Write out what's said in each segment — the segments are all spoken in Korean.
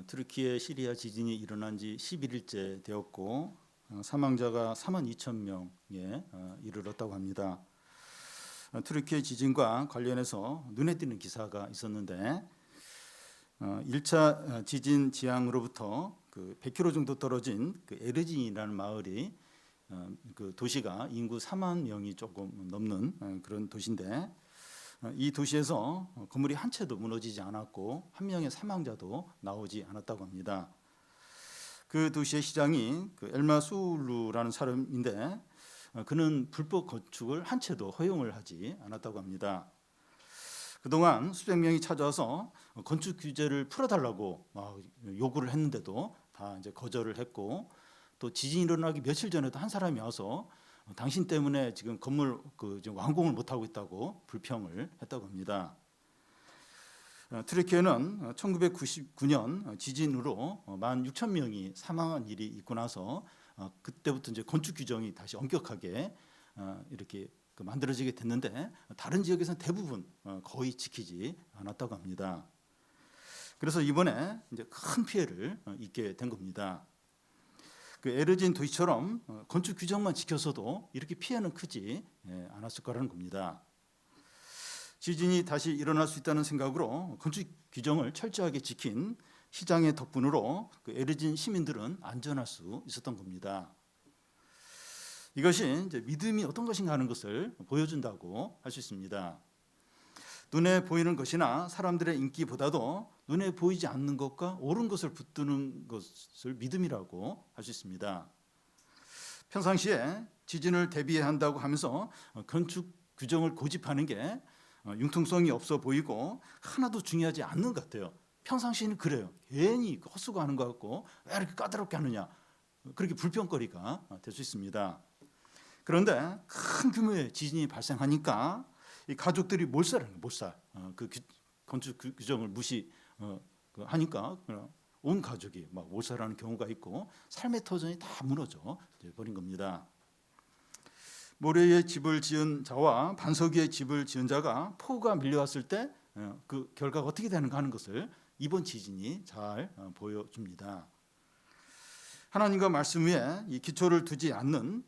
트르키예 시리아 지진이 일어난 지 11일째 되었고 사망자가 4만 2천 명에 이르렀다고 합니다. 트르키예 지진과 관련해서 눈에 띄는 기사가 있었는데 1차 지진 지향으로부터 그 100km 정도 떨어진 그 에르진이라는 마을이 그 도시가 인구 4만 명이 조금 넘는 그런 도시인데 이 도시에서 건물이 한 채도 무너지지 않았고 한 명의 사망자도 나오지 않았다고 합니다. 그 도시의 시장이 그 엘마수루라는 사람인데 그는 불법 건축을 한 채도 허용을 하지 않았다고 합니다. 그동안 수백 명이 찾아와서 건축 규제를 풀어달라고 막 요구를 했는데도 다 이제 거절을 했고, 또 지진이 일어나기 며칠 전에도 한 사람이 와서 당신 때문에 지금 건물 지금 완공을 못 하고 있다고 불평을 했다고 합니다. 트르키예는 1999년 지진으로 16,000명이 사망한 일이 있고 나서 그때부터 이제 건축 규정이 다시 엄격하게 이렇게 만들어지게 됐는데 다른 지역에서는 대부분 거의 지키지 않았다고 합니다. 그래서 이번에 이제 큰 피해를 입게 된 겁니다. 그 에르진 도시처럼 건축 규정만 지켜서도 이렇게 피해는 크지 않았을 거라는 겁니다. 지진이 다시 일어날 수 있다는 생각으로 건축 규정을 철저하게 지킨 시장의 덕분으로 그 에르진 시민들은 안전할 수 있었던 겁니다. 이것이 이제 믿음이 어떤 것인가 하는 것을 보여준다고 할 수 있습니다. 눈에 보이는 것이나 사람들의 인기보다도 눈에 보이지 않는 것과 옳은 것을 붙드는 것을 믿음이라고 할 수 있습니다. 평상시에 지진을 대비해야 한다고 하면서 건축 규정을 고집하는 게 융통성이 없어 보이고 하나도 중요하지 않는 것 같아요. 평상시에는 그래요. 괜히 헛수고하는 것 같고 왜 이렇게 까다롭게 하느냐, 그렇게 불평거리가 될 수 있습니다. 그런데 큰 규모의 지진이 발생하니까 이 가족들이 몰살하는 몰살. 그 건축 규정을 무시하니까 온 가족이 막 몰살하는 경우가 있고 삶의 터전이 다 무너져 버린 겁니다. 모래의 집을 지은 자와 반석 위의 집을 지은 자가 폭우가 밀려왔을 때 그 결과가 어떻게 되는가 하는 것을 이번 지진이 잘 보여줍니다. 하나님과 말씀 위에 이 기초를 두지 않는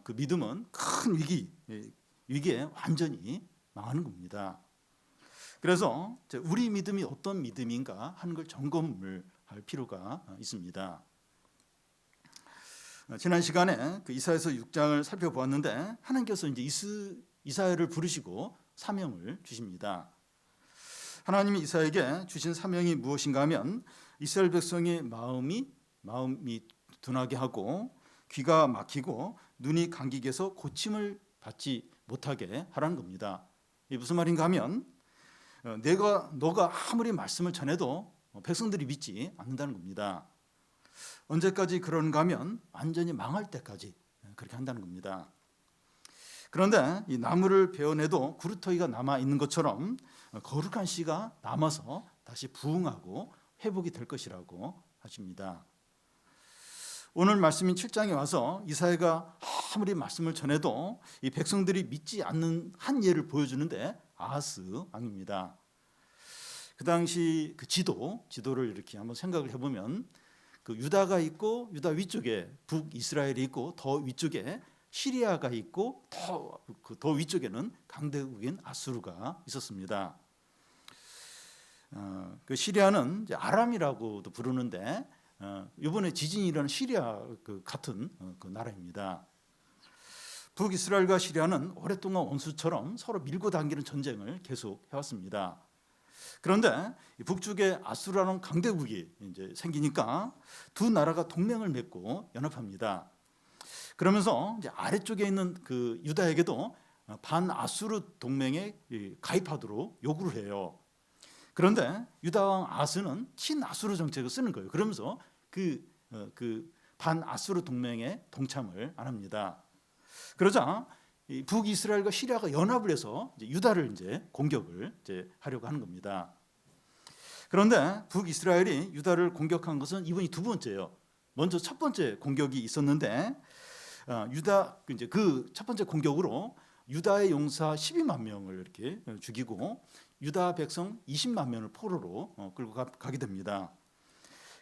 그 믿음은 큰 위기에 완전히 망하는 겁니다. 그래서 우리 믿음이 어떤 믿음인가 하는 걸 점검을 할 필요가 있습니다. 지난 시간에 그 이사야서 6장을 살펴보았는데 하나님께서 이제 이사야를 부르시고 사명을 주십니다. 하나님이 이사야에게 주신 사명이 무엇인가 하면 이스라엘 백성의 마음이 둔하게 하고 귀가 막히고 눈이 감기게 해서 고침을 받지 못하게 하라는 겁니다. 이게 무슨 말인가 하면 너가 아무리 말씀을 전해도 백성들이 믿지 않는다는 겁니다. 언제까지 그런가 하면 완전히 망할 때까지 그렇게 한다는 겁니다. 그런데 이 나무를 베어내도 구루터기가 남아 있는 것처럼 거룩한 씨가 남아서 다시 부흥하고 회복이 될 것이라고 하십니다. 오늘 말씀인 7장에 와서 이사야가 아무리 말씀을 전해도 이 백성들이 믿지 않는 한 예를 보여주는데 아하스 왕입니다. 그 당시 그 지도를 이렇게 한번 생각을 해보면 그 유다가 있고 유다 위쪽에 북이스라엘이 있고 더 위쪽에 시리아가 있고 더 위쪽에는 강대국인 아수르가 있었습니다. 그 시리아는 이제 아람이라고도 부르는데 이번에 지진이 일어난 시리아 같은 그 나라입니다. 북이스라엘과 시리아는 오랫동안 원수처럼 서로 밀고 당기는 전쟁을 계속 해왔습니다. 그런데 북쪽에 아수르라는 강대국이 이제 생기니까 두 나라가 동맹을 맺고 연합합니다. 그러면서 이제 아래쪽에 있는 그 유다에게도 반아수르 동맹에 가입하도록 요구를 해요. 그런데 유다 왕 아하스는 친아수르 정책을 쓰는 거예요. 그러면서 그 반아수르 동맹에 동참을 안 합니다. 그러자 북이스라엘과 시리아가 연합을 해서 이제 유다를 이제 공격을 이제 하려고 하는 겁니다. 그런데 북이스라엘이 유다를 공격한 것은 이번이 두 번째예요. 먼저 첫 번째 공격이 있었는데 유다 이제 그 첫 번째 공격으로 유다의 용사 12만 명을 이렇게 죽이고 유다 백성 20만 명을 포로로 끌고 가게 됩니다.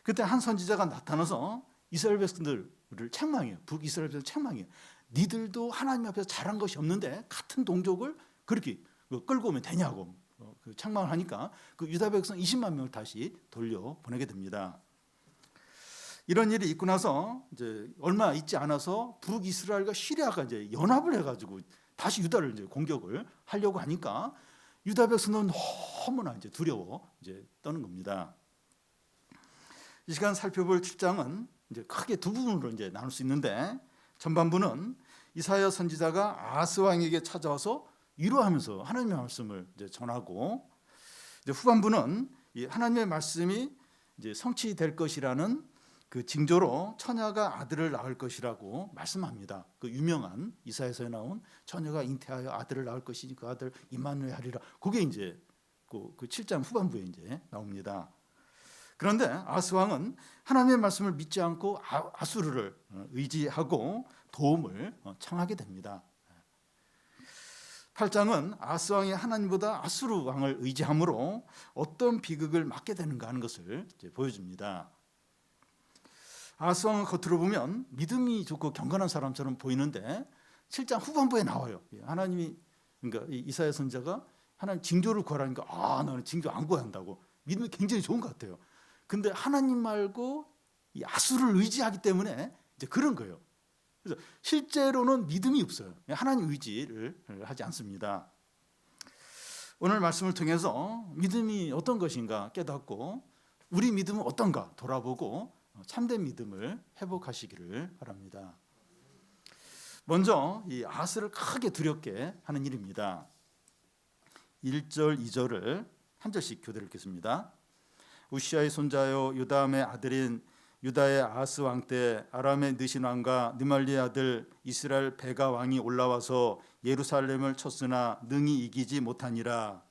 그때 한 선지자가 나타나서 이스라엘 백성들을 책망해요. 북이스라엘 백성들 책망해요. 니들도 하나님 앞에서 잘한 것이 없는데 같은 동족을 그렇게 끌고 오면 되냐고 그 책망을 하니까 그 유다 백성 20만 명을 다시 돌려 보내게 됩니다. 이런 일이 있고 나서 이제 얼마 있지 않아서 북이스라엘과 시리아가 이제 연합을 해가지고 다시 유다를 이제 공격을 하려고 하니까 유다 백성은 너무나 이제 두려워 이제 떠는 겁니다. 이 시간 살펴볼 7장은 이제 크게 두 부분으로 이제 나눌 수 있는데, 전반부는 이사야 선지자가 아스 왕에게 찾아와서 위로하면서 하나님의 말씀을 이제 전하고, 이제 후반부는 이 하나님의 말씀이 이제 성취될 것이라는 그 징조로 처녀가 아들을 낳을 것이라고 말씀합니다. 그 유명한 이사야서에 나온 처녀가 잉태하여 아들을 낳을 것이니 그 아들 임마누엘 하리라. 그게 이제 그 7장 후반부에 이제 나옵니다. 그런데 아스 왕은 하나님의 말씀을 믿지 않고 아수르를 의지하고 도움을 청하게 됩니다. 8장은 아스 왕이 하나님보다 아수르 왕을 의지함으로 어떤 비극을 맞게 되는가 하는 것을 이제 보여줍니다. 아스 왕은 겉으로 보면 믿음이 좋고 경건한 사람처럼 보이는데 7장 후반부에 나와요. 하나님이, 그러니까 이사야 선지자가 하나님 징조를 구하라니까 나는 징조 안 구해야 한다고. 믿음이 굉장히 좋은 것 같아요. 근데 하나님 말고 이 아수를 의지하기 때문에 이제 그런 거예요. 그래서 실제로는 믿음이 없어요. 하나님 의지를 하지 않습니다. 오늘 말씀을 통해서 믿음이 어떤 것인가 깨닫고 우리 믿음은 어떤가 돌아보고 참된 믿음을 회복하시기를 바랍니다. 먼저 이 아스를 크게 두렵게 하는 일입니다. 1절, 2절을 한 절씩 교대를 읽겠습니다. 우시아의 손자요 요담의 아들인 유다의 아스 왕 때 아람의 느신 왕과 느말리의 아들 이스라엘 베가 왕이 올라와서 예루살렘을 쳤으나 능히 이기지 못하니라.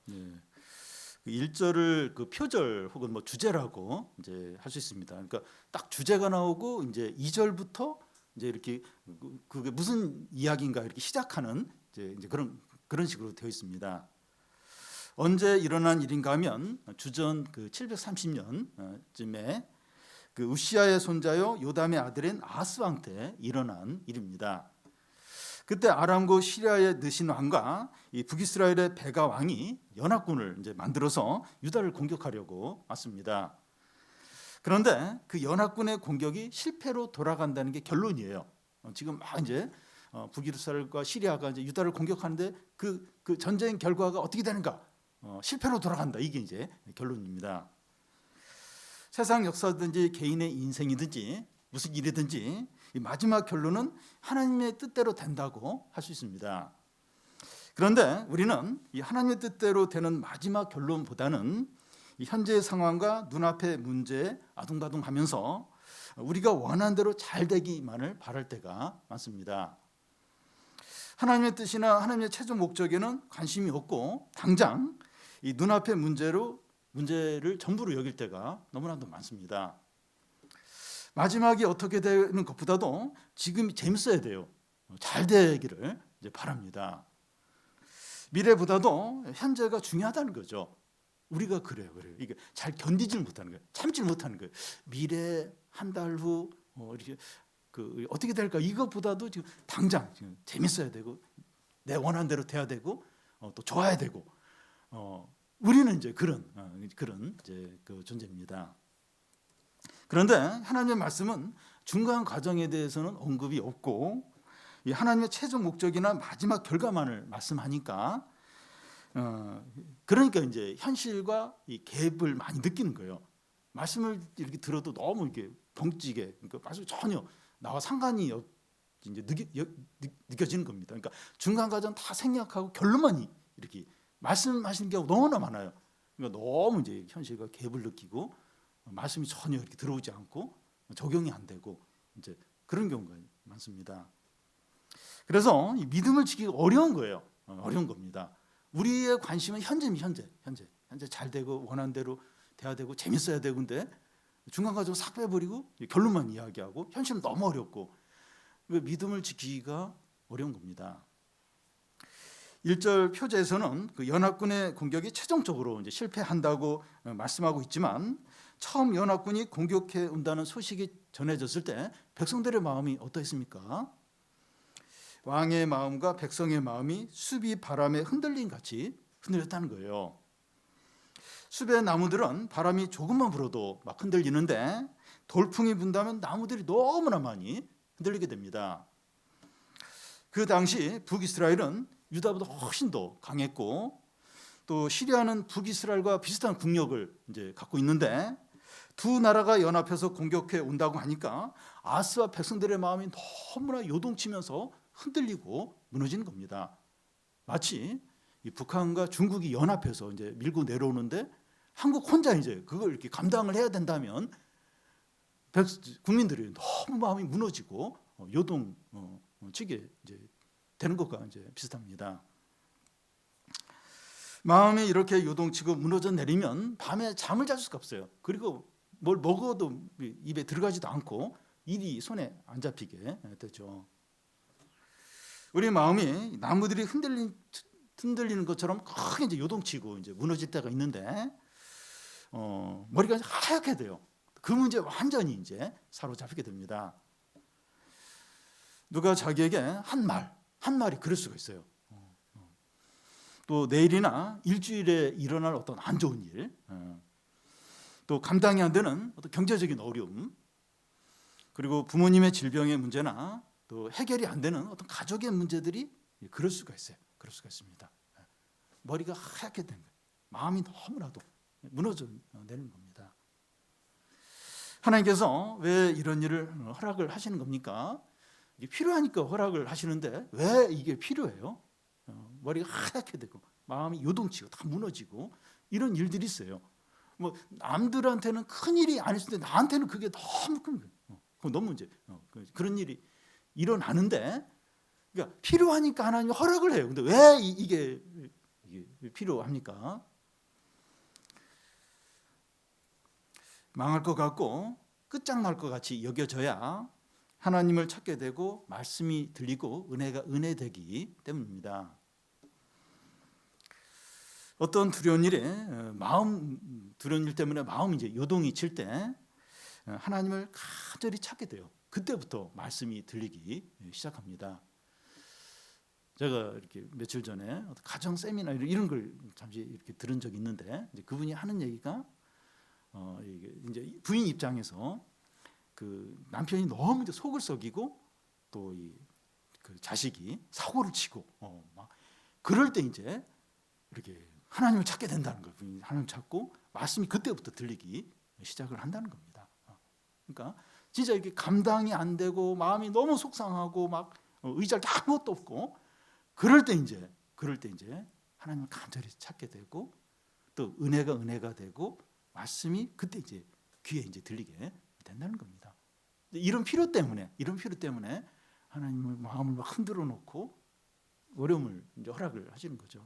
네. 1절을 그 표절 혹은 뭐 주제라고 이제 할 수 있습니다. 그러니까 딱 주제가 나오고 이제 2절부터 이제 이렇게 그게 무슨 이야기인가 이렇게 시작하는 이제 그런 식으로 되어 있습니다. 언제 일어난 일인가 하면 주전 그 730년쯤에 그 우시아의 손자요 요담의 아들인 아스 왕 때 일어난 일입니다. 그때 아람과 시리아의 느신 왕과 이 북이스라엘의 베가 왕이 연합군을 이제 만들어서 유다를 공격하려고 왔습니다. 그런데 그 연합군의 공격이 실패로 돌아간다는 게 결론이에요. 지금 막 이제 북이스라엘과 시리아가 이제 유다를 공격하는데 그 전쟁 결과가 어떻게 되는가? 실패로 돌아간다. 이게 이제 결론입니다. 세상 역사든지 개인의 인생이든지 무슨 일이든지 이 마지막 결론은 하나님의 뜻대로 된다고 할 수 있습니다. 그런데 우리는 이 하나님의 뜻대로 되는 마지막 결론보다는 이 현재의 상황과 눈앞의 문제에 아둥바둥하면서 우리가 원하는 대로 잘 되기만을 바랄 때가 많습니다. 하나님의 뜻이나 하나님의 최종 목적에는 관심이 없고 당장 이 눈앞의 문제를 전부로 여길 때가 너무나도 많습니다. 마지막이 어떻게 되는 것보다도 지금이 재밌어야 돼요. 잘 되기를 이제 바랍니다. 미래보다도 현재가 중요하다는 거죠. 우리가 그래요. 이게 잘 견디질 못하는 거예요. 참질 못하는 거예요. 미래 한 달 후 이렇게 어떻게 될까 이것보다도 지금 당장 지금 재밌어야 되고 내 원하는 대로 돼야 되고 또 좋아야 되고 우리는 이제 그런 이제 그 존재입니다. 그런데 하나님의 말씀은 중간 과정에 대해서는 언급이 없고 이 하나님의 최종 목적이나 마지막 결과만을 말씀하니까 그러니까 이제 현실과 이 갭을 많이 느끼는 거예요. 말씀을 이렇게 들어도 너무 이렇게 벙찌게 그러니까 말씀 전혀 나와 상관이 이제 느껴지는 겁니다. 그러니까 중간 과정 다 생략하고 결론만 이렇게 말씀하시는 경우가 너무나 많아요. 그러니까 너무 이제 현실과 갭을 느끼고 말씀이 전혀 이렇게 들어오지 않고 적용이 안 되고 이제 그런 경우가 많습니다. 그래서 이 믿음을 지키기 어려운 거예요. 어려운 겁니다. 우리의 관심은 현재입니다. 현재 잘 되고 원하는 대로 돼야 되고 재밌어야 되고 근데 중간 과정 싹 빼버리고 결론만 이야기하고 현실은 너무 어렵고 믿음을 지키기가 어려운 겁니다. 1절 표제에서는 그 연합군의 공격이 최종적으로 이제 실패한다고 말씀하고 있지만 처음 연합군이 공격해 온다는 소식이 전해졌을 때 백성들의 마음이 어떠했습니까? 왕의 마음과 백성의 마음이 숲이 바람에 흔들림 같이 흔들렸다는 거예요. 숲의 나무들은 바람이 조금만 불어도 막 흔들리는데 돌풍이 분다면 나무들이 너무나 많이 흔들리게 됩니다. 그 당시 북이스라엘은 유다보다 훨씬 더 강했고 또 시리아는 북이스라엘과 비슷한 국력을 이제 갖고 있는데 두 나라가 연합해서 공격해 온다고 하니까 아스와 백성들의 마음이 너무나 요동치면서 흔들리고 무너지는 겁니다. 마치 이 북한과 중국이 연합해서 이제 밀고 내려오는데 한국 혼자 이제 그걸 이렇게 감당을 해야 된다면 국민들이 너무 마음이 무너지고 요동치게 이제 되는 것과 이제 비슷합니다. 마음이 이렇게 요동치고 무너져 내리면 밤에 잠을 잘 수가 없어요. 그리고 뭘 먹어도 입에 들어가지도 않고 일이 손에 안 잡히게 되죠. 우리 마음이 나무들이 흔들리는 것처럼 크게 이제 요동치고 이제 무너질 때가 있는데 머리가 하얗게 돼요. 그 문제 완전히 이제 사로잡히게 됩니다. 누가 자기에게 한 말이 그럴 수가 있어요. 또 내일이나 일주일에 일어날 어떤 안 좋은 일, 또 감당이 안 되는 어떤 경제적인 어려움, 그리고 부모님의 질병의 문제나 또 해결이 안 되는 어떤 가족의 문제들이 그럴 수가 있어요. 그럴 수가 있습니다. 머리가 하얗게 된 거예요. 마음이 너무나도 무너져 내리는 겁니다. 하나님께서 왜 이런 일을 허락을 하시는 겁니까? 이게 필요하니까 허락을 하시는데 왜 이게 필요해요? 머리가 하얗게 되고 마음이 요동치고 다 무너지고 이런 일들이 있어요. 뭐 남들한테는 큰 일이 아닐 수도 있는데 나한테는 그게 너무 큰 거예요. 너무 이제 그런 일이 일어나는데 그러니까 필요하니까 하나님이 허락을 해요. 근데 왜 이게 필요합니까? 망할 것 같고 끝장날 것 같이 여겨져야 하나님을 찾게 되고 말씀이 들리고 은혜가 은혜되기 때문입니다. 어떤 두려운 일 때문에 마음이 이제 요동이 칠 때 하나님을 간절히 찾게 돼요. 그때부터 말씀이 들리기 시작합니다. 제가 이렇게 며칠 전에 가정 세미나 이런 걸 잠시 이렇게 들은 적이 있는데 이제 그분이 하는 얘기가 이제 부인 입장에서 그 남편이 너무 이제 속을 썩이고 또 그 자식이 사고를 치고 막 그럴 때 이제 이렇게 하나님을 찾게 된다는 거예요. 하나님을 찾고 말씀이 그때부터 들리기 시작을 한다는 겁니다. 그러니까 진짜 이렇게 감당이 안 되고 마음이 너무 속상하고 막 의지할 게 아무것도 없고 그럴 때 이제 하나님을 간절히 찾게 되고 또 은혜가 되고 말씀이 그때 이제 귀에 이제 들리게 된다는 겁니다. 이런 필요 때문에 하나님을 마음을 막 흔들어 놓고 어려움을 이제 허락을 하시는 거죠.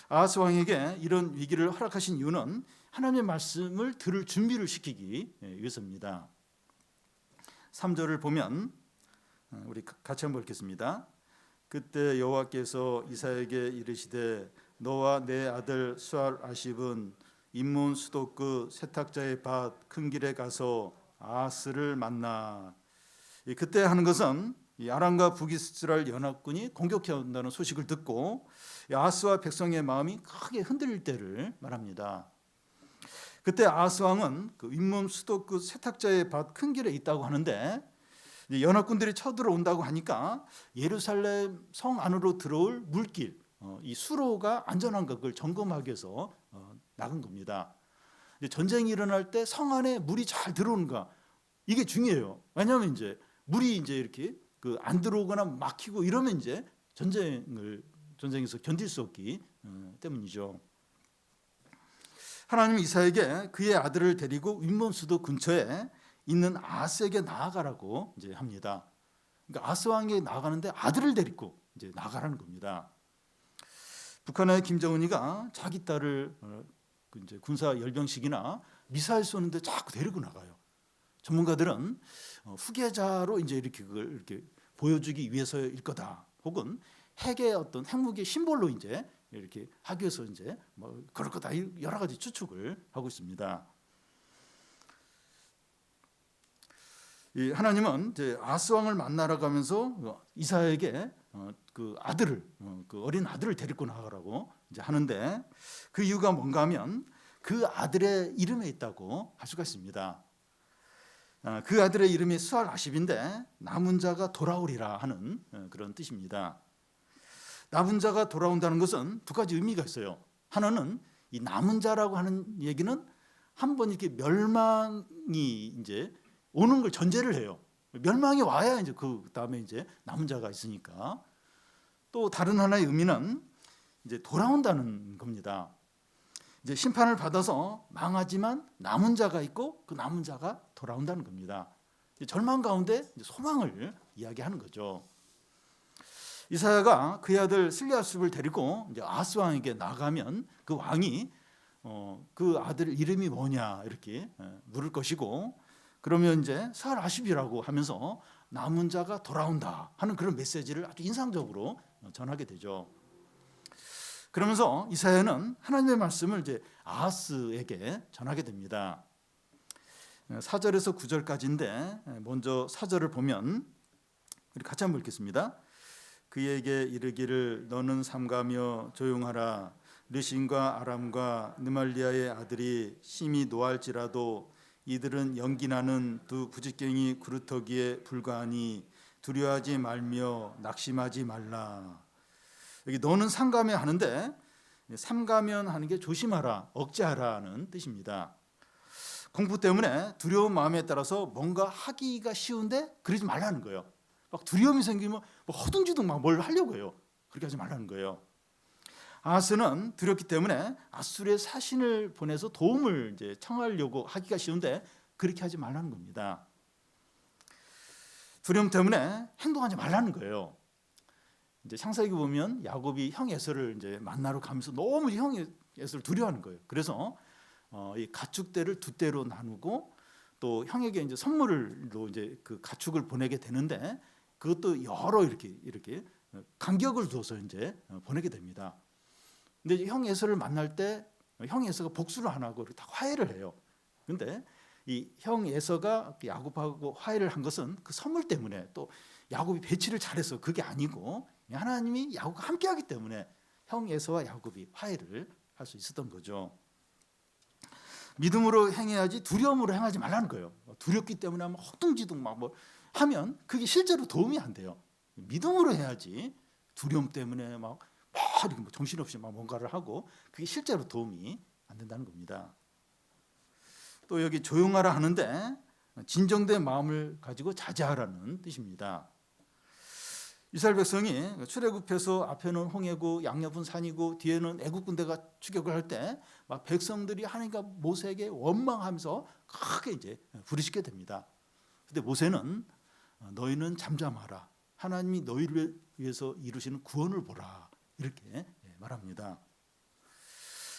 아하스 왕에게 이런 위기를 허락하신 이유는 하나님의 말씀을 들을 준비를 시키기 위해서입니다. 3절을 보면 우리 같이 한번 읽겠습니다. 그때 여호와께서 이사야에게 이르시되 너와 내 아들 수알-아십은 인문 수도크 세탁자의 밭 큰 길에 가서 아하스를 만나. 그때 하는 것은 아람과 북이스라엘 연합군이 공격해 온다는 소식을 듣고 아하스와 백성의 마음이 크게 흔들릴 때를 말합니다. 그때 아하스 왕은 그 윗몸 수도크 세탁자의 밭 큰 길에 있다고 하는데 연합군들이 쳐들어온다고 하니까 예루살렘 성 안으로 들어올 물길, 이 수로가 안전한가 그걸 점검하기 위해서 나간 겁니다. 전쟁이 일어날 때 성 안에 물이 잘 들어오는가 이게 중요해요. 왜냐하면 이제 물이 이제 이렇게 안 들어오거나 막히고 이러면 이제 전쟁에서 견딜 수 없기 때문이죠. 하나님 이사야에게 그의 아들을 데리고 윗몸 수도 근처에 있는 아하스에게 나아가라고 이제 합니다. 그러니까 아하스 왕에게 나아가는데 아들을 데리고 이제 나가라는 겁니다. 북한의 김정은이가 자기 딸을 이제 군사 열병식이나 미사일 쏘는데 자꾸 데리고 나가요. 전문가들은 후계자로 이제 이렇게 그걸 이렇게 보여주기 위해서일 거다. 혹은 핵의 어떤 핵무기 심볼로 이제 이렇게 하기 위해서 이제 뭐 그럴 거다. 여러 가지 추측을 하고 있습니다. 이 하나님은 이제 아스 왕을 만나러 가면서 이사야에게 그 아들을 그 어린 아들을 데리고 나가라고 이제 하는데 그 이유가 뭔가 하면 그 아들의 이름에 있다고 할 수가 있습니다. 그 아들의 이름이 스알 아십인데 남은 자가 돌아오리라 하는 그런 뜻입니다. 남은 자가 돌아온다는 것은 두 가지 의미가 있어요. 하나는 이 남은 자라고 하는 얘기는 한번 이렇게 멸망이 이제 오는 걸 전제를 해요. 멸망이 와야 이제 그 다음에 이제 남은 자가 있으니까. 또 다른 하나의 의미는 이제 돌아온다는 겁니다. 이제 심판을 받아서 망하지만 남은 자가 있고 그 남은 자가 돌아온다는 겁니다. 절망 가운데 소망을 이야기하는 거죠. 이사야가 그의 아들 슬리아숲을 데리고 이제 아스 왕에게 나가면 그 왕이 그 아들 이름이 뭐냐 이렇게 물을 것이고 그러면 이제 스알 아십이라고 하면서 남은 자가 돌아온다 하는 그런 메시지를 아주 인상적으로 전하게 되죠. 그러면서 이사야는 하나님의 말씀을 이제 아하스에게 전하게 됩니다. 4절에서 9절까지인데 먼저 4절을 보면 우리 같이 한번 읽겠습니다. 그에게 이르기를 너는 삼가며 조용하라. 르신과 아람과 느말리아의 아들이 심히 노할지라도 이들은 연기나는 두 부직갱이 구루터기에 불과하니 두려워하지 말며 낙심하지 말라. 여기 너는 삼가면 하는데 삼가면 하는 게 조심하라, 억제하라는 뜻입니다. 공부 때문에 두려운 마음에 따라서 뭔가 하기가 쉬운데 그러지 말라는 거예요. 막 두려움이 생기면 허둥지둥 막 뭘 하려고 해요. 그렇게 하지 말라는 거예요. 아하스는 두렵기 때문에 아수르의 사신을 보내서 도움을 이제 청하려고 하기가 쉬운데 그렇게 하지 말라는 겁니다. 두려움 때문에 행동하지 말라는 거예요. 이제 창세기 보면 야곱이 형 에서를 이제 만나러 가면서 너무 형 에서를 두려워하는 거예요. 그래서 이 가축대를 두 대로 나누고 또 형에게 이제 선물로 이제 그 가축을 보내게 되는데 그것도 여러 이렇게 간격을 둬서 이제 보내게 됩니다. 근데 형 에서를 만날 때 형 에서가 복수를 안 하고 다 화해를 해요. 근데 이 형 에서가 야곱하고 화해를 한 것은 그 선물 때문에 또 야곱이 배치를 잘해서 그게 아니고 하나님이 야곱과 함께하기 때문에 형 에서와 야곱이 화해를 할 수 있었던 거죠. 믿음으로 행해야지 두려움으로 행하지 말라는 거예요. 두렵기 때문에 막 허둥지둥 막 뭐 하면 그게 실제로 도움이 안 돼요. 믿음으로 해야지 두려움 때문에 막 이렇게 정신없이 막 뭔가를 하고 그게 실제로 도움이 안 된다는 겁니다. 또 여기 조용하라 하는데 진정된 마음을 가지고 자제하라는 뜻입니다. 이스라엘 백성이 출애굽해서 앞에는 홍해고 양옆은 산이고 뒤에는 애국 군대가 추격을 할 때 막 백성들이 하나님과 모세에게 원망하면서 크게 이제 부르짖게 됩니다. 근데 모세는 너희는 잠잠하라. 하나님이 너희를 위해서 이루시는 구원을 보라. 이렇게 말합니다.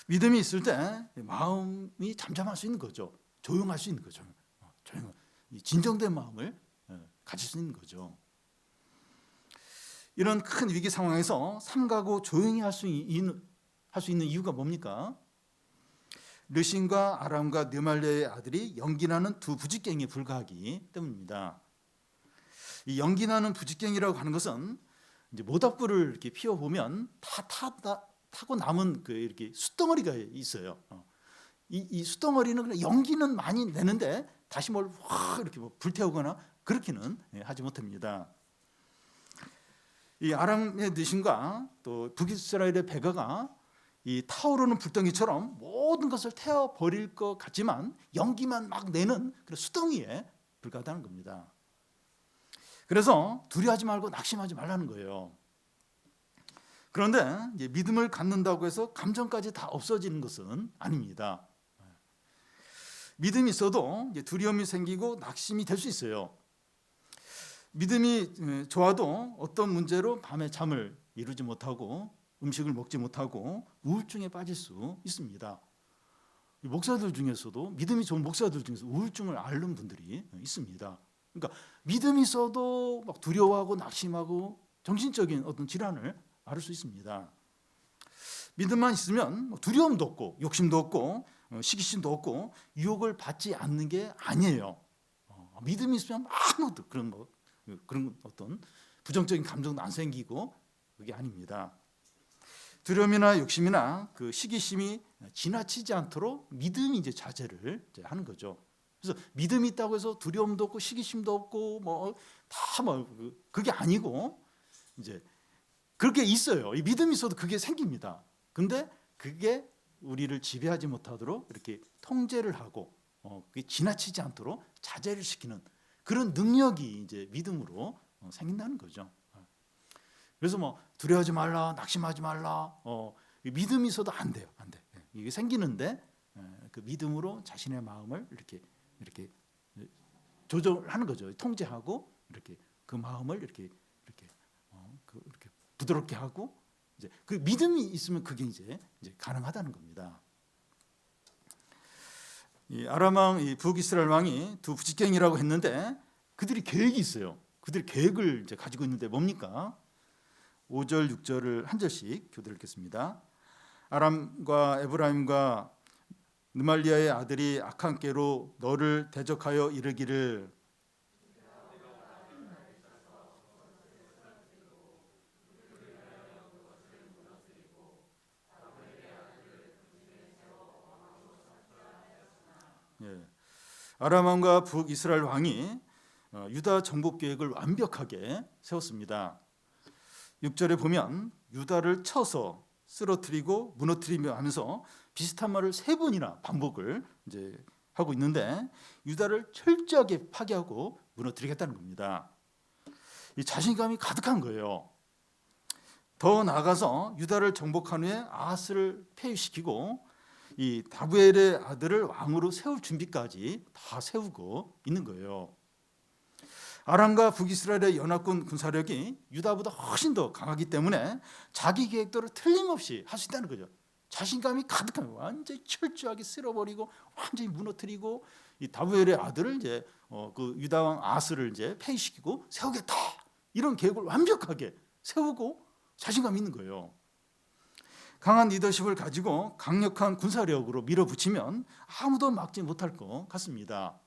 믿음이 있을 때 마음이 잠잠할 수 있는 거죠. 조용할 수 있는 거죠. 진정된 마음을 가질 수 있는 거죠. 이런 큰 위기 상황에서 삼가고 조용히 할 수 있는 이유가 뭡니까? 르신과 아람과 느말리아의 아들이 연기나는 두 부직갱이에 불과하기 때문입니다. 이 연기나는 부직갱이라고 하는 것은 이제 모닥불을 이렇게 피워 보면 타고 남은 그 이렇게 숯덩어리가 있어요. 이 숯덩어리는 그냥 연기는 많이 내는데 다시 뭘 확 이렇게 불태우거나 그렇게는 하지 못합니다. 이 아람의 느신과 또 북이스라엘의 베가가 이 타오르는 불덩이처럼 모든 것을 태워 버릴 것 같지만 연기만 막 내는 그런 수덩이에 불과하다는 겁니다. 그래서 두려워하지 말고 낙심하지 말라는 거예요. 그런데 이제 믿음을 갖는다고 해서 감정까지 다 없어지는 것은 아닙니다. 믿음이 있어도 이제 두려움이 생기고 낙심이 될 수 있어요. 믿음이 좋아도 어떤 문제로 밤에 잠을 이루지 못하고 음식을 먹지 못하고 우울증에 빠질 수 있습니다. 목사들 중에서도 믿음이 좋은 목사들 중에서 우울증을 앓는 분들이 있습니다. 그러니까 믿음이 있어도 막 두려워하고 낙심하고 정신적인 어떤 질환을 앓을 수 있습니다. 믿음만 있으면 두려움도 없고 욕심도 없고 시기심도 없고 유혹을 받지 않는 게 아니에요. 믿음이 있으면 아무것도 그런 어떤 부정적인 감정도 안 생기고 그게 아닙니다. 두려움이나 욕심이나 그 시기심이 지나치지 않도록 믿음이 이제 자제를 이제 하는 거죠. 그래서 믿음이 있다고 해서 두려움도 없고 시기심도 없고 그게 아니고 이제 그렇게 있어요. 이 믿음이 있어도 그게 생깁니다. 근데 그게 우리를 지배하지 못하도록 이렇게 통제를 하고 그게 지나치지 않도록 자제를 시키는 그런 능력이 이제 믿음으로 생긴다는 거죠. 그래서 두려워하지 말라, 낙심하지 말라. 믿음이 있어도 안 돼요, 안 돼. 이게 생기는데 그 믿음으로 자신의 마음을 이렇게 조절하는 거죠. 통제하고 이렇게 그 마음을 이렇게 부드럽게 하고 이제 그 믿음이 있으면 그게 이제 가능하다는 겁니다. 이 아람 왕, 이 북이스라엘 왕이 두 부직갱이라고 했는데 그들이 계획이 있어요. 그들이 계획을 이제 가지고 있는데 뭡니까? 5절, 6절을 한 절씩 교대를 읽겠습니다. 아람과 에브라임과 느말리아의 아들이 악한 꾀로 너를 대적하여 이르기를 아람 왕과 북이스라엘 왕이 유다 정복 계획을 완벽하게 세웠습니다. 6절에 보면 유다를 쳐서 쓰러뜨리고 무너뜨리며 하면서 비슷한 말을 3번이나 반복을 이제 하고 있는데 유다를 철저하게 파괴하고 무너뜨리겠다는 겁니다. 이 자신감이 가득한 거예요. 더 나아가서 유다를 정복한 후에 아하스를 폐위시키고 이 다부엘의 아들을 왕으로 세울 준비까지 다 세우고 있는 거예요. 아람과 북이스라엘의 연합군 군사력이 유다보다 훨씬 더 강하기 때문에 자기 계획대로 틀림없이 할 수 있다는 거죠. 자신감이 가득한 거예요. 완전히 철저하게 쓸어버리고 완전히 무너뜨리고 이 다부엘의 아들을 이제 그 유다 왕 아스를 이제 폐위시키고 세우겠다 이런 계획을 완벽하게 세우고 자신감 있는 거예요. 강한 리더십을 가지고 강력한 군사력으로 밀어붙이면 아무도 막지 못할 것 같습니다.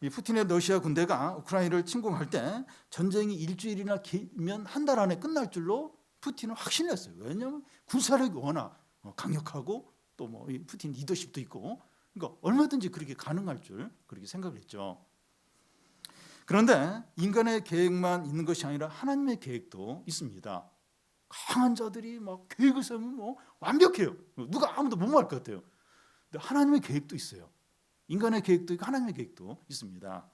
이 푸틴의 러시아 군대가 우크라이나를 침공할 때 전쟁이 일주일이나 길면 한 달 안에 끝날 줄로 푸틴은 확신했어요. 왜냐하면 군사력이 워낙 강력하고 또 푸틴 리더십도 있고 그러니까 얼마든지 그렇게 가능할 줄 그렇게 생각을 했죠. 그런데 인간의 계획만 있는 것이 아니라 하나님의 계획도 있습니다. 강한 자들이 막 계획을 세우면 완벽해요. 누가 아무도 못 막을 것 같아요. 근데 하나님의 계획도 있어요. 인간의 계획도 있고 하나님의 계획도 있습니다.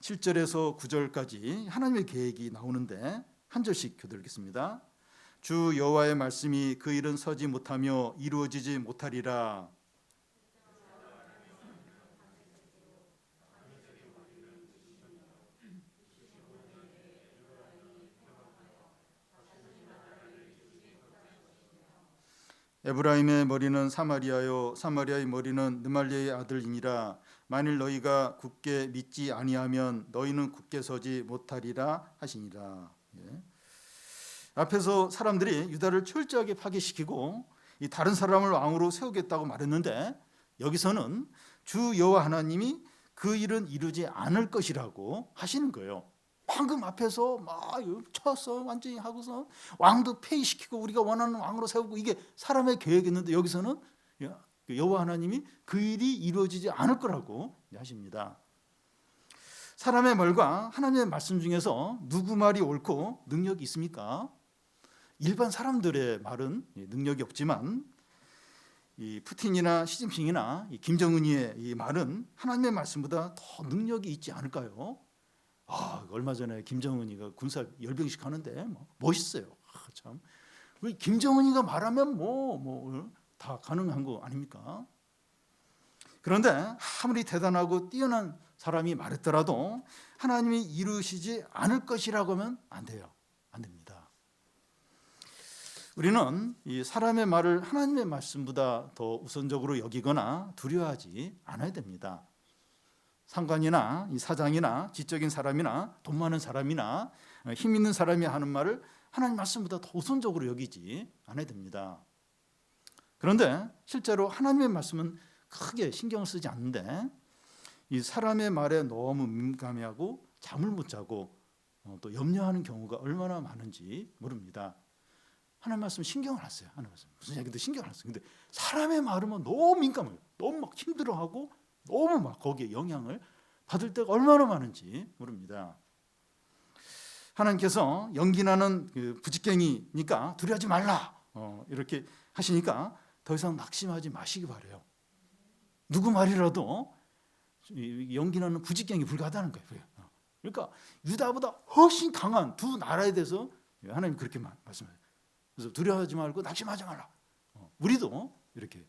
7절에서 9절까지 하나님의 계획이 나오는데 한 절씩 교대하겠습니다. 주 여호와의 말씀이 그 일은 서지 못하며 이루어지지 못하리라. 에브라임의 머리는 사마리아요 사마리아의 머리는 느말리아의 아들이니라. 만일 너희가 굳게 믿지 아니하면 너희는 굳게 서지 못하리라 하시니라. 앞에서 사람들이 유다를 철저하게 파괴시키고 이 다른 사람을 왕으로 세우겠다고 말했는데 여기서는 주 여호와 하나님이 그 일은 이루지 않을 것이라고 하시는 거예요. 방금 앞에서 막 쳐서 완전히 하고서 왕도 폐위시키고 우리가 원하는 왕으로 세우고 이게 사람의 계획이었는데 여기서는 여호와 하나님이 그 일이 이루어지지 않을 거라고 하십니다. 사람의 말과 하나님의 말씀 중에서 누구 말이 옳고 능력이 있습니까? 일반 사람들의 말은 능력이 없지만 이 푸틴이나 시진핑이나 이 김정은이의 이 말은 하나님의 말씀보다 더 능력이 있지 않을까요? 얼마 전에 김정은이가 군사 열병식 하는데 멋있어요. 참 김정은이가 말하면 다 가능한 거 아닙니까? 그런데 아무리 대단하고 뛰어난 사람이 말했더라도 하나님이 이루시지 않을 것이라고 하면 안 돼요. 안 됩니다. 우리는 이 사람의 말을 하나님의 말씀보다 더 우선적으로 여기거나 두려워하지 않아야 됩니다. 상관이나 이 사장이나 지적인 사람이나 돈 많은 사람이나 힘 있는 사람이 하는 말을 하나님 말씀보다 더 우선적으로 여기지 않아야 됩니다. 그런데 실제로 하나님의 말씀은 크게 신경을 쓰지 않는데 이 사람의 말에 너무 민감해하고 잠을 못 자고 또 염려하는 경우가 얼마나 많은지 모릅니다. 하나님 말씀 신경을 안 써요. 하나님 말씀 무슨 얘기도 신경을 안 써요. 근데 사람의 말은 너무 민감해요. 너무 막 힘들어하고 너무 막 거기에 영향을 받을 때가 얼마나 많은지 모릅니다. 하나님께서 연기나는 그 부지깽이니까 두려워하지 말라 이렇게 하시니까 더 이상 낙심하지 마시기 바래요. 누구 말이라도 연기나는 부지깽이 불가하다는 거예요. 그러니까 유다보다 훨씬 강한 두 나라에 대해서 하나님 그렇게 말씀해요. 그래서 두려워하지 말고 낙심하지 말라. 우리도 이렇게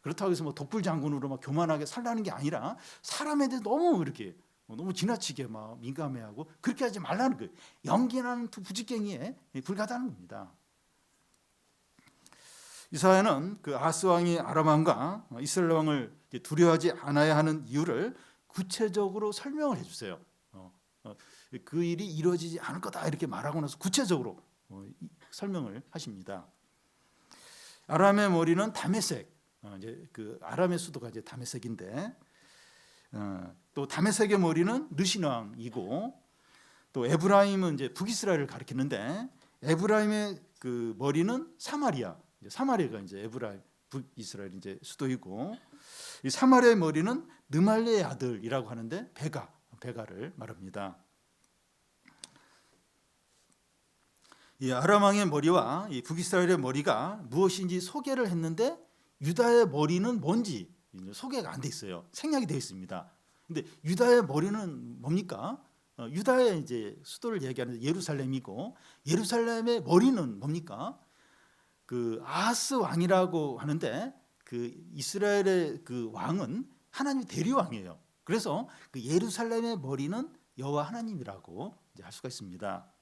그렇다고 해서 뭐 독불 장군으로 막 교만하게 살라는 게 아니라 사람에 대해 너무 이렇게 너무 지나치게 막 민감해하고 그렇게 하지 말라는 거예요. 연기나는 두 부지깽이에 불과하다는 겁니다. 이사야는 그 아스 왕이 아람 왕과 이스라엘 왕을 두려워하지 않아야 하는 이유를 구체적으로 설명을 해주세요. 그 일이 이루어지지 않을 거다 이렇게 말하고 나서 구체적으로 설명을 하십니다. 아람의 머리는 다메섹, 이제 그 아람의 수도가 이제 다메섹인데, 또 다메섹의 머리는 르신 왕이고, 또 에브라임은 이제 북이스라엘을 가리키는데, 에브라임의 그 머리는 사마리아, 사마리아가 이제 에브라임 북이스라엘 이제 수도이고, 이 사마리아의 머리는 느말레의 아들이라고 하는데 베가를 말합니다. 이 아람 왕의 머리와 이 북이스라엘의 머리가 무엇인지 소개를 했는데 유다의 머리는 뭔지 소개가 안 돼 있어요. 생략이 되어 있습니다. 근데 유다의 머리는 뭡니까? 유다의 이제 수도를 얘기하는 예루살렘이고 예루살렘의 머리는 뭡니까? 그 아하스 왕이라고 하는데 그 이스라엘의 그 왕은 하나님의 대리 왕이에요. 그래서 그 예루살렘의 머리는 여호와 하나님이라고 이제 할 수가 있습니다.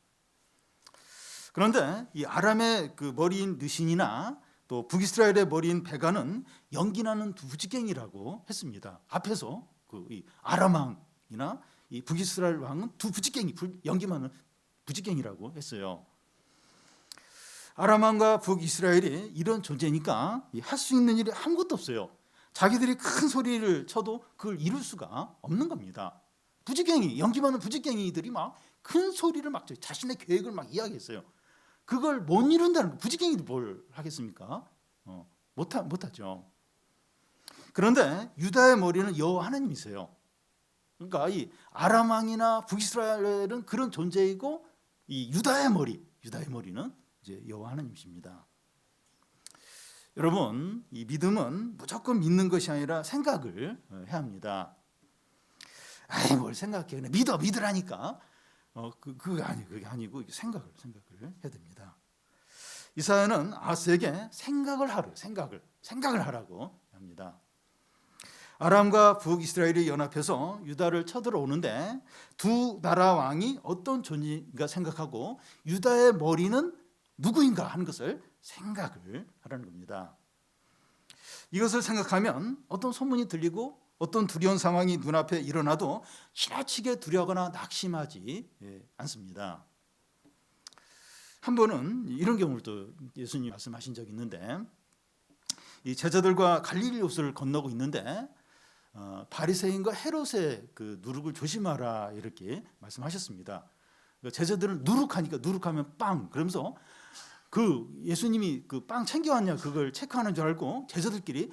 그런데 이 아람의 그 머리인 느신이나 또 북이스라엘의 머리인 베가는 연기나는 두 부지깽이라고 했습니다. 앞에서 그 이 아람 왕이나 이 북이스라엘 왕은 두 부지깽이, 연기만은 부지깽이라고 했어요. 아람 왕과 북이스라엘이 이런 존재니까 할 수 있는 일이 아무것도 없어요. 자기들이 큰 소리를 쳐도 그걸 이룰 수가 없는 겁니다. 부지깽이, 연기만은 부지깽이들이 막 큰 소리를 막 자신의 계획을 막 이야기했어요. 그걸 못 이룬다는 거, 부지깽이도 뭘 하겠습니까? 못하죠. 그런데 유다의 머리는 여호와 하나님이세요. 그러니까 이 아람 왕이나 북이스라엘은 그런 존재이고 이 유다의 머리는 이제 여호와 하나님이십니다. 여러분, 이 믿음은 무조건 믿는 것이 아니라 생각을 해야 합니다. 아이 뭘 생각해? 그냥 믿으라니까. 그게 아니고 생각을 해야 됩니다. 이사야는 아스에게 생각을 하라고 합니다. 아람과 북이스라엘이 연합해서 유다를 쳐들어오는데 두 나라 왕이 어떤 존재인가 생각하고 유다의 머리는 누구인가 하는 것을 생각을 하라는 겁니다. 이것을 생각하면 어떤 소문이 들리고 어떤 두려운 상황이 눈앞에 일어나도 지나치게 두려워하거나 낙심하지 않습니다. 한 번은 이런 경우를 또 예수님이 말씀하신 적이 있는데 이 제자들과 갈릴리 호수를 건너고 있는데 바리새인과 헤롯의 그 누룩을 조심하라 이렇게 말씀하셨습니다. 제자들은 누룩하면 빵 그러면서 그 예수님이 그 빵 챙겨왔냐 그걸 체크하는 줄 알고 제자들끼리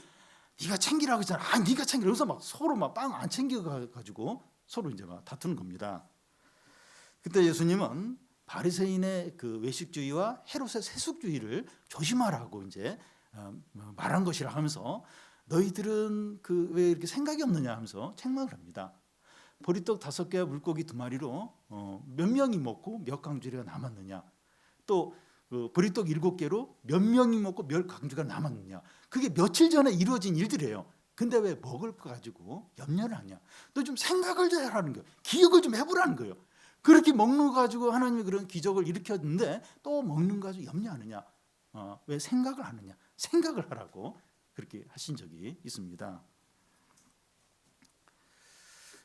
네가 챙기라고 했잖아. 네가 챙기라. 그래서 막 서로 막 빵 안 챙겨가지고 서로 이제 막 다투는 겁니다. 그때 예수님은 바리새인의 그 외식주의와 헤롯의 세속주의를 조심하라고 이제 말한 것이라 하면서 너희들은 그 왜 이렇게 생각이 없느냐 하면서 책망을 합니다. 보리떡 5개와 물고기 2마리로 몇 명이 먹고 몇 강주리가 남았느냐. 또 그 보리떡 7개로 몇 명이 먹고 몇 강주가 남았느냐. 그게 며칠 전에 이루어진 일들이에요. 근데 왜 먹을 거 가지고 염려를 하냐. 너 좀 생각을 좀 하라는 거예요. 기억을 좀 해보라는 거예요. 그렇게 먹는 거 가지고 하나님이 그런 기적을 일으켰는데 또 먹는 거 가지고 염려하느냐? 왜 생각을 하느냐? 생각을 하라고 그렇게 하신 적이 있습니다.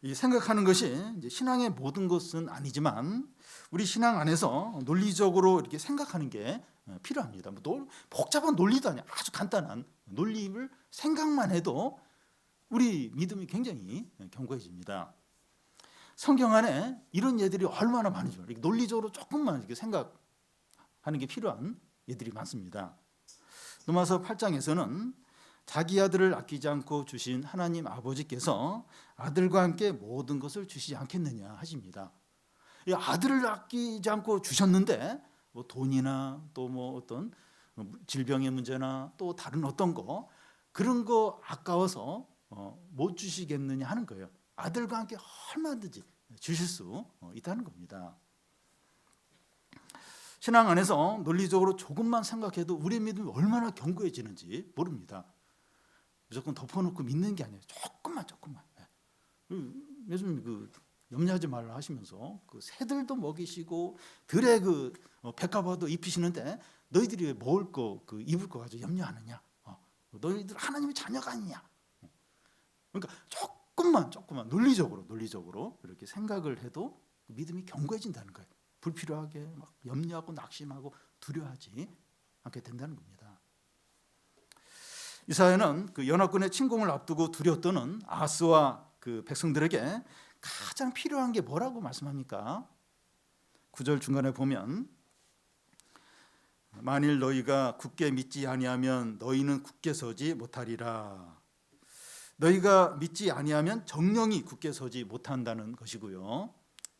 이 생각하는 것이 이제 신앙의 모든 것은 아니지만 우리 신앙 안에서 논리적으로 이렇게 생각하는 게 필요합니다. 복잡한 논리도 아니야. 아주 간단한 논리를 생각만 해도 우리 믿음이 굉장히 견고해집니다. 성경 안에 이런 예들이 얼마나 많으죠. 논리적으로 조금만 이렇게 생각하는 게 필요한 예들이 많습니다. 로마서 8장에서는 자기 아들을 아끼지 않고 주신 하나님 아버지께서 아들과 함께 모든 것을 주시지 않겠느냐 하십니다. 이 아들을 아끼지 않고 주셨는데 뭐 돈이나 또 뭐 어떤 질병의 문제나 또 다른 어떤 거 그런 거 아까워서 못 주시겠느냐 하는 거예요. 아들과 함께 얼마든지 주실 수 있다는 겁니다. 신앙 안에서 논리적으로 조금만 생각해도 우리의 믿음이 얼마나 견고해지는지 모릅니다. 무조건 덮어놓고 믿는 게 아니에요. 조금만. 요즘 염려하지 말라 하시면서 그 새들도 먹이시고 들의 백합화도 입히시는데 너희들이 왜 먹을 거 입을 거 가지고 염려하느냐? 너희들 하나님의 자녀가 아니냐? 그러니까 조금만 논리적으로 이렇게 생각을 해도 믿음이 견고해진다는 거예요. 불필요하게 막 염려하고 낙심하고 두려워하지 않게 된다는 겁니다. 이사야는 그 연합군의 침공을 앞두고 두려워 떠는 아하스와 그 백성들에게 가장 필요한 게 뭐라고 말씀합니까? 9절 중간에 보면 만일 너희가 굳게 믿지 아니하면 너희는 굳게 서지 못하리라. 너희가 믿지 아니하면 정령이 굳게 서지 못한다는 것이고요.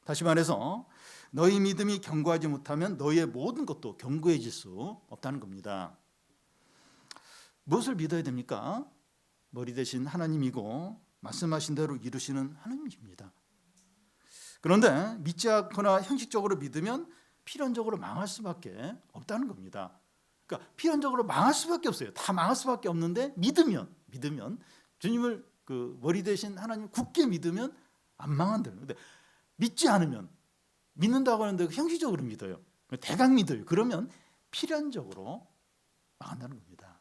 다시 말해서 너희 믿음이 견고하지 못하면 너희의 모든 것도 견고해질 수 없다는 겁니다. 무엇을 믿어야 됩니까? 머리 대신 하나님이고 말씀하신 대로 이루시는 하나님이십니다. 그런데 믿지 않거나 형식적으로 믿으면 필연적으로 망할 수밖에 없다는 겁니다. 그러니까 필연적으로 망할 수밖에 없어요. 다 망할 수밖에 없는데 믿으면 주님을 그 머리 대신 하나님 굳게 믿으면 안 망한다는 거예요. 근데 믿지 않으면 믿는다고 하는데 형식적으로 믿어요. 대강 믿어요. 그러면 필연적으로 망한다는 겁니다.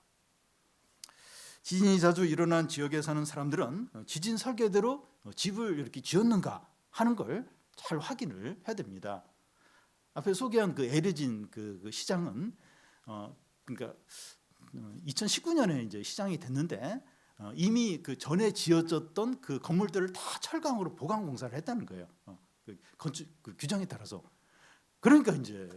지진이 자주 일어난 지역에 사는 사람들은 지진 설계대로 집을 이렇게 지었는가 하는 걸 잘 확인을 해야 됩니다. 앞에 소개한 그 에르진 그 시장은 그러니까 2019년에 이제 시장이 됐는데 이미 그 전에 지어졌던 그 건물들을 다 철강으로 보강 공사를 했다는 거예요. 그 건축 그 규정에 따라서. 그러니까 이제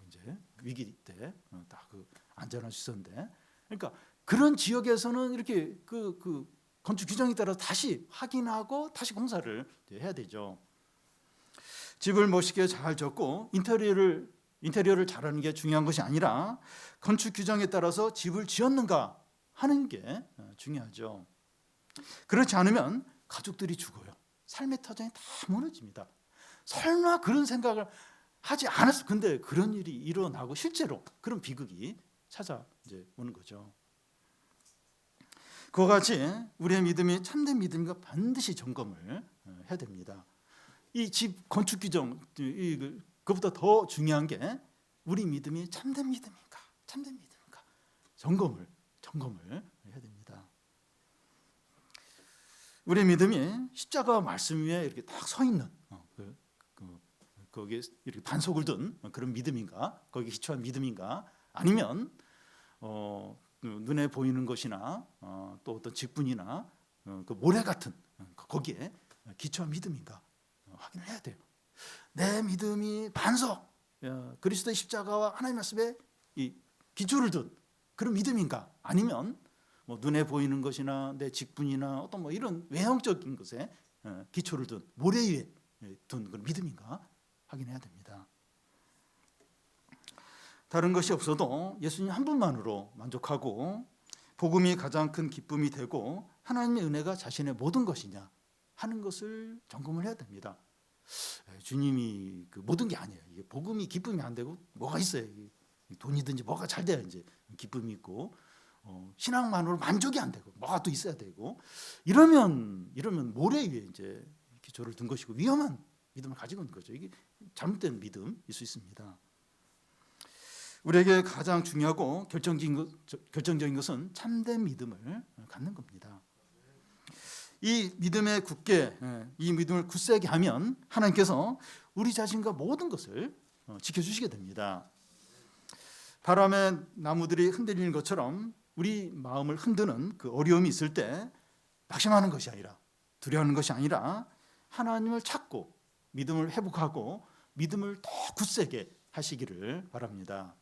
이제 위기 때 다 그 안전할 수 있었는데, 그러니까 그런 지역에서는 이렇게 그 건축 규정에 따라 다시 확인하고 다시 공사를 해야 되죠. 집을 멋있게 잘 짓고 인테리어를 잘하는 게 중요한 것이 아니라 건축 규정에 따라서 집을 지었는가 하는 게 중요하죠. 그렇지 않으면 가족들이 죽어요. 삶의 터전이 다 무너집니다. 설마 그런 생각을 하지 않았어. 근데 그런 일이 일어나고 실제로 그런 비극이 찾아오는 거죠. 그와 같이 우리의 믿음이 참된 믿음인가 반드시 점검을 해야 됩니다. 이 집 건축 규정, 그것보다 더 중요한 게 우리 믿음이 참된 믿음인가 점검을 해야 됩니다. 우리 믿음이 십자가 말씀 위에 이렇게 딱 서 있는 거기에 이렇게 반석을 둔 그런 믿음인가, 거기에 기초한 믿음인가, 아니면 눈에 보이는 것이나 또 어떤 직분이나 그 모래 같은 거기에 기초한 믿음인가 확인을 해야 돼요. 내 믿음이 반석, 그리스도의 십자가와 하나님의 말씀에 이 기초를 둔 그런 믿음인가, 아니면 뭐 눈에 보이는 것이나 내 직분이나 어떤 뭐 이런 외형적인 것에 기초를 둔 모래 위에 둔 그런 믿음인가 확인해야 됩니다. 다른 것이 없어도 예수님 한 분만으로 만족하고 복음이 가장 큰 기쁨이 되고 하나님의 은혜가 자신의 모든 것이냐 하는 것을 점검을 해야 됩니다. 주님이 그 모든 게 아니에요. 이게 복음이 기쁨이 안 되고 뭐가 있어요? 돈이든지 뭐가 잘 돼야 이제 기쁨이 있고, 신앙만으로 만족이 안 되고 뭐가 또 있어야 되고, 이러면 모래 위에 이제 기초를 둔 것이고 위험한 믿음을 가지고 있는 거죠. 이게 잘못된 믿음일 수 있습니다. 우리에게 가장 중요하고 결정적인 것은 참된 믿음을 갖는 겁니다. 이 믿음에 굳게, 이 믿음을 굳세게 하면 하나님께서 우리 자신과 모든 것을 지켜주시게 됩니다. 바람에 나무들이 흔들리는 것처럼 우리 마음을 흔드는 그 어려움이 있을 때 낙심하는 것이 아니라, 두려워하는 것이 아니라 하나님을 찾고 믿음을 회복하고 믿음을 더 굳세게 하시기를 바랍니다.